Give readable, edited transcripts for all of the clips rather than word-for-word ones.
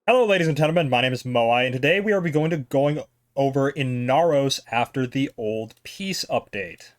Hello, ladies and gentlemen. My name is Moai, and today we are going over Inaros after the Old Peace update.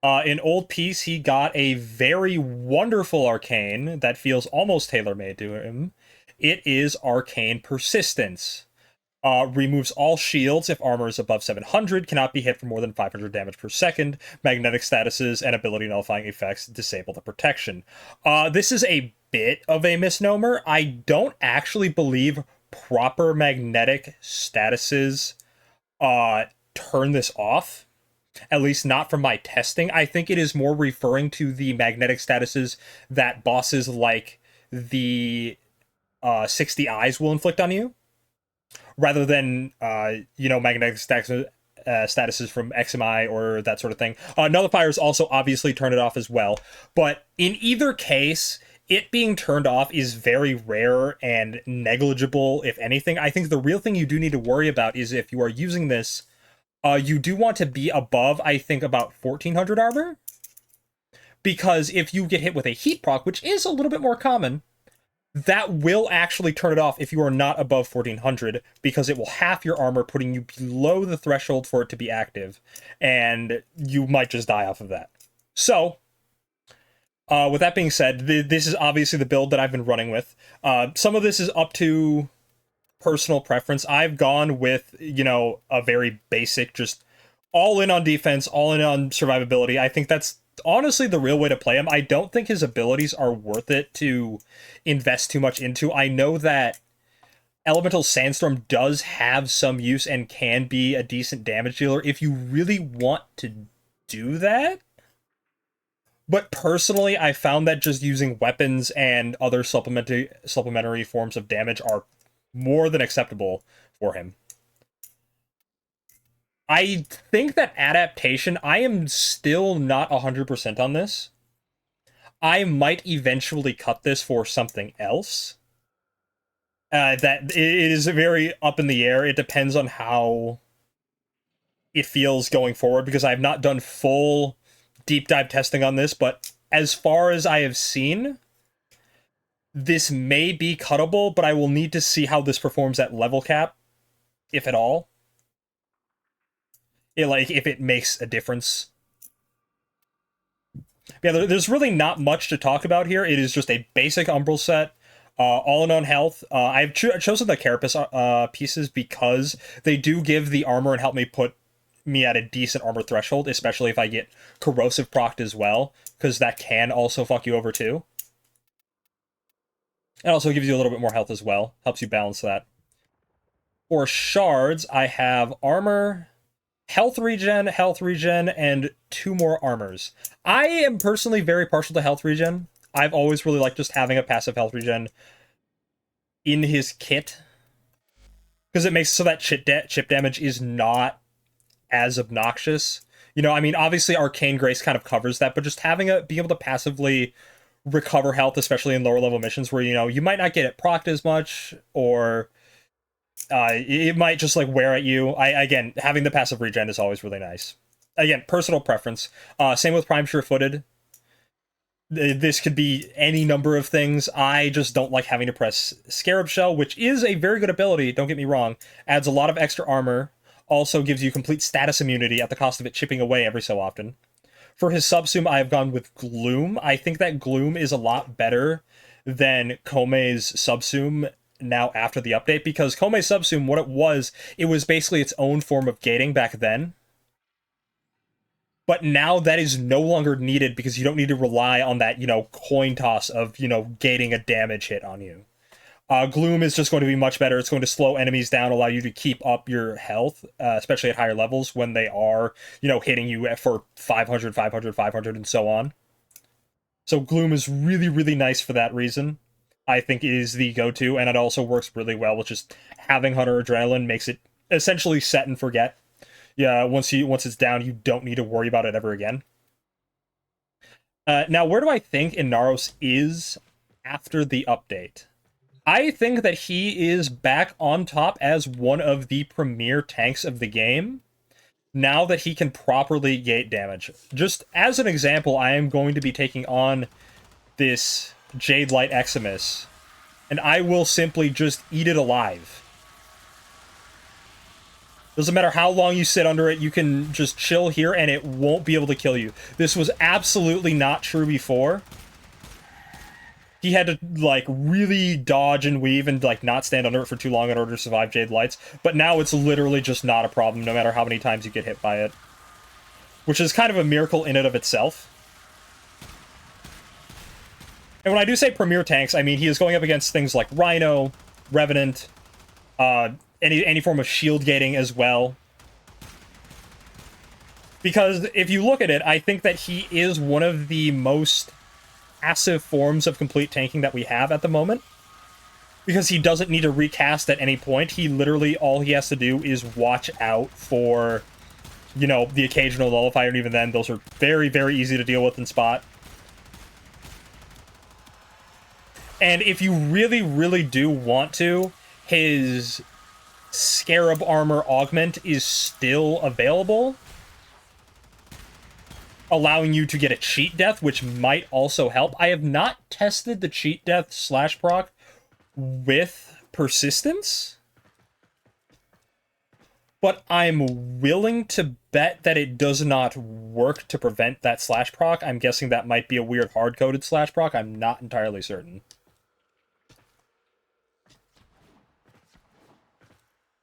In Old Peace, he got a very wonderful arcane that feels almost tailor-made to him. It is Arcane Persistence. Removes all shields if armor is above 700, cannot be hit for more than 500 damage per second. Magnetic statuses and ability nullifying effects disable the protection. This is a bit of a misnomer. I don't actually believe proper magnetic statuses turn this off. At least not from my testing. I think it is more referring to the magnetic statuses that bosses like the 60 Eyes will inflict on you, rather than magnetic statuses from XMI or that sort of thing. Nullifiers also obviously turn it off as well, but in either case, it being turned off is very rare and negligible, if anything. I think the real thing you do need to worry about is if you are using this, you do want to be above, I think, about 1400 armor, because if you get hit with a heat proc, which is a little bit more common, that will actually turn it off if you are not above 1400, because it will half your armor, putting you below the threshold for it to be active, and you might just die off of that. So, with that being said, this is obviously the build that I've been running with. Some of this is up to personal preference. I've gone with, a very basic, just all in on defense, all in on survivability. I think that's honestly the real way to play him. I don't think his abilities are worth it to invest too much into. I know that Elemental Sandstorm does have some use and can be a decent damage dealer if you really want to do that. But personally, I found that just using weapons and other supplementary forms of damage are more than acceptable for him. I think that adaptation, I am still not 100% on this. I might eventually cut this for something else. That it is very up in the air. It depends on how it feels going forward, because I have not done full deep dive testing on this, but as far as I have seen, this may be cuttable, but I will need to see how this performs at level cap, if at all. If it makes a difference. Yeah, there's really not much to talk about here. It is just a basic Umbral set, all in on health. I've chosen the Carapace pieces because they do give the armor and help me put me at a decent armor threshold, especially if I get corrosive procced as well, because that can also fuck you over too. It also gives you a little bit more health as well, helps you balance that. For shards, I have armor, health regen, and 2 more armors. I am personally very partial to health regen. I've always really liked just having a passive health regen in his kit, because it makes so that chip damage is not as obnoxious. I mean, obviously Arcane Grace kind of covers that, but just having being able to passively recover health, especially in lower level missions where, you might not get it procced as much, or it might just wear at you. Again, having the passive regen is always really nice. Again, personal preference. Same with Prime Sure-Footed. This could be any number of things. I just don't like having to press Scarab Shell, which is a very good ability, don't get me wrong. Adds a lot of extra armor. Also gives you complete status immunity at the cost of it chipping away every so often. For his subsume, I have gone with Gloom. I think that Gloom is a lot better than Komei's subsume now after the update, because Komei's subsume, what it was basically its own form of gating back then. But now that is no longer needed, because you don't need to rely on that, coin toss of, gating a damage hit on you. Gloom is just going to be much better. It's going to slow enemies down, allow you to keep up your health, especially at higher levels when they are, hitting you for 500, 500, 500, and so on. So Gloom is really, really nice for that reason. I think it is the go-to, and it also works really well with just having Hunter Adrenaline. Makes it essentially set and forget. Yeah, once it's down, you don't need to worry about it ever again. Now, where do I think Inaros is after the update? I think that he is back on top as one of the premier tanks of the game, now that he can properly gate damage. Just as an example, I am going to be taking on this Jade Light Eximus and I will simply just eat it alive. Doesn't matter how long you sit under it, you can just chill here and it won't be able to kill you. This was absolutely not true before. He had to, like, really dodge and weave and, like, not stand under it for too long in order to survive Jade Lights. But now it's literally just not a problem, no matter how many times you get hit by it. Which is kind of a miracle in and of itself. And when I do say premier tanks, I mean he is going up against things like Rhino, Revenant, any form of shield gating as well. Because if you look at it, I think that he is one of the most passive forms of complete tanking that we have at the moment. Because he doesn't need to recast at any point. He literally, all he has to do is watch out for, you know, the occasional nullifier, and even then, those are very, very easy to deal with in spot. And if you really, really do want to, his Scarab Armor Augment is still available, allowing you to get a cheat death, which might also help. I have not tested the cheat death slash proc with persistence, but I'm willing to bet that it does not work to prevent that slash proc. I'm guessing that might be a weird hard-coded slash proc. I'm not entirely certain.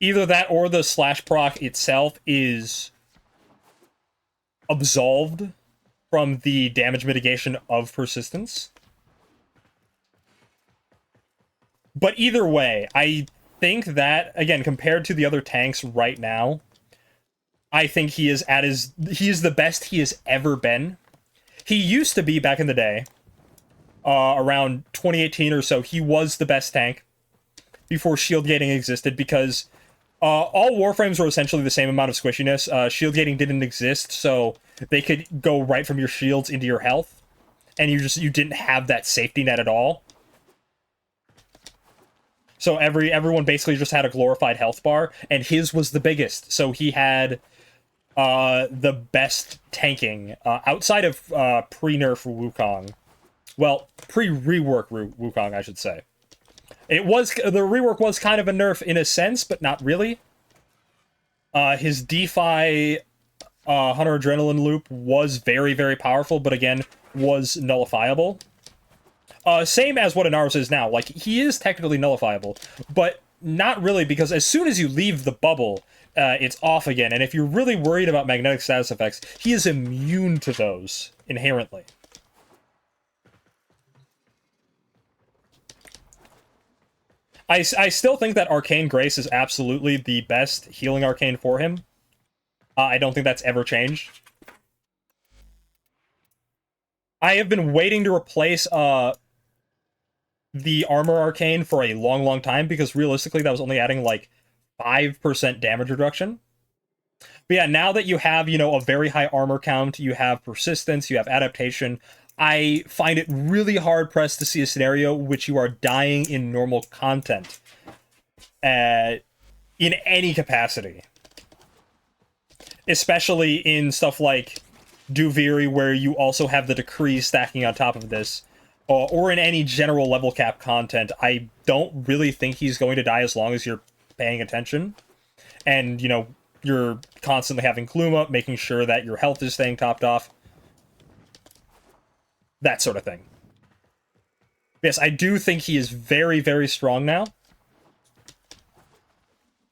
Either that or the slash proc itself is absolved from the damage mitigation of persistence. But either way, I think that, again, compared to the other tanks right now, I think he is the best he has ever been. He used to be, back in the day, around 2018 or so, he was the best tank before shield gating existed, because all Warframes were essentially the same amount of squishiness. Shield gating didn't exist, so they could go right from your shields into your health, and you didn't have that safety net at all. So everyone basically just had a glorified health bar, and his was the biggest. So he had the best tanking outside of pre-nerf Wukong. Well, pre-rework Wukong, I should say. The rework was kind of a nerf in a sense, but not really. His DeFi Hunter Adrenaline loop was very, very powerful, but again, was nullifiable. Same as what Inaros is now. Like, he is technically nullifiable, but not really, because as soon as you leave the bubble, it's off again. And if you're really worried about magnetic status effects, he is immune to those inherently. I still think that Arcane Grace is absolutely the best healing arcane for him. I don't think that's ever changed. I have been waiting to replace the Armor Arcane for a long, long time, because realistically that was only adding like 5% damage reduction. But yeah, now that you have, you know, a very high armor count, you have persistence, you have adaptation, I find it really hard-pressed to see a scenario which you are dying in normal content in any capacity. Especially in stuff like Duviri, where you also have the decrees stacking on top of this, or in any general level cap content. I don't really think he's going to die as long as you're paying attention. And, you know, you're constantly having Gloom up, making sure that your health is staying topped off. That sort of thing. Yes, I do think he is very, very strong now.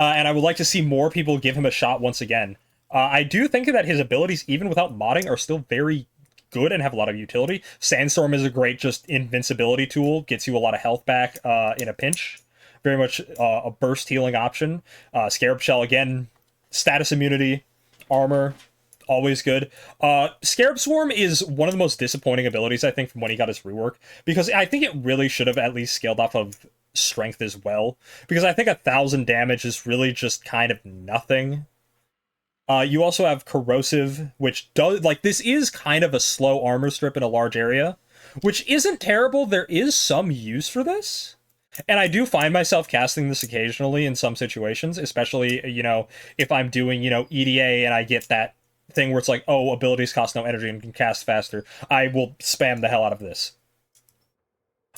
And I would like to see more people give him a shot once again. I do think that his abilities, even without modding, are still very good and have a lot of utility. Sandstorm is a great just invincibility tool. Gets you a lot of health back in a pinch. Very much a burst healing option. Scarab Shell, again, status immunity, armor, always good. Scarab Swarm is one of the most disappointing abilities, I think, from when he got his rework, because I think it really should have at least scaled off of strength as well, because I think 1,000 damage is really just kind of nothing. You also have Corrosive, which does, like, this is kind of a slow armor strip in a large area, which isn't terrible. There is some use for this. And I do find myself casting this occasionally in some situations, especially, you know, if I'm doing, you know, EDA and I get that thing where it's like, oh, abilities cost no energy and can cast faster. I will spam the hell out of this.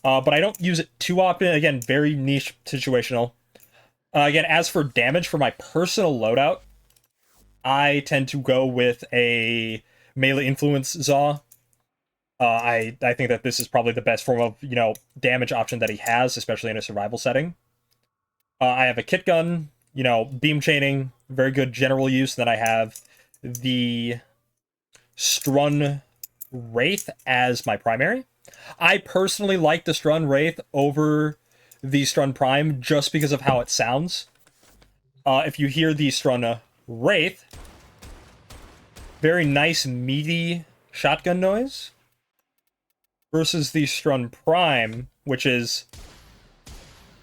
but I don't use it too often. Again, very niche situational. Again, as for damage for my personal loadout, I tend to go with a melee influence Zaw. I think that this is probably the best form of, damage option that he has, especially in a survival setting. I have a kit gun, beam chaining, very good general use. Then I have the Strun Wraith as my primary. I personally like the Strun Wraith over the Strun Prime just because of how it sounds. If you hear the Strun Wraith, very nice meaty shotgun noise, versus the Strun Prime, which is...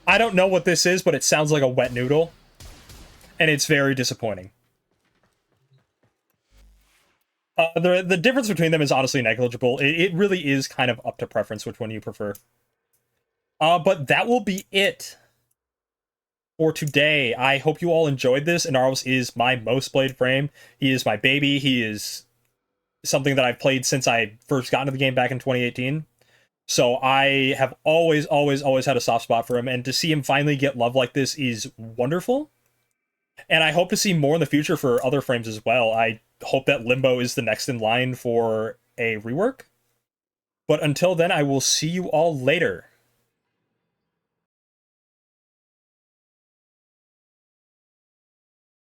I don't know what this is, but it sounds like a wet noodle, and it's very disappointing. The difference between them is honestly negligible. It really is kind of up to preference which one you prefer. But that will be it for today. I hope you all enjoyed this. Inaros is my most played frame. He is my baby. He is something that I've played since I first got into the game back in 2018. So I have always had a soft spot for him, and to see him finally get love like this is wonderful. And I hope to see more in the future for other frames as well. I hope that Limbo is the next in line for a rework. But until then, I will see you all later.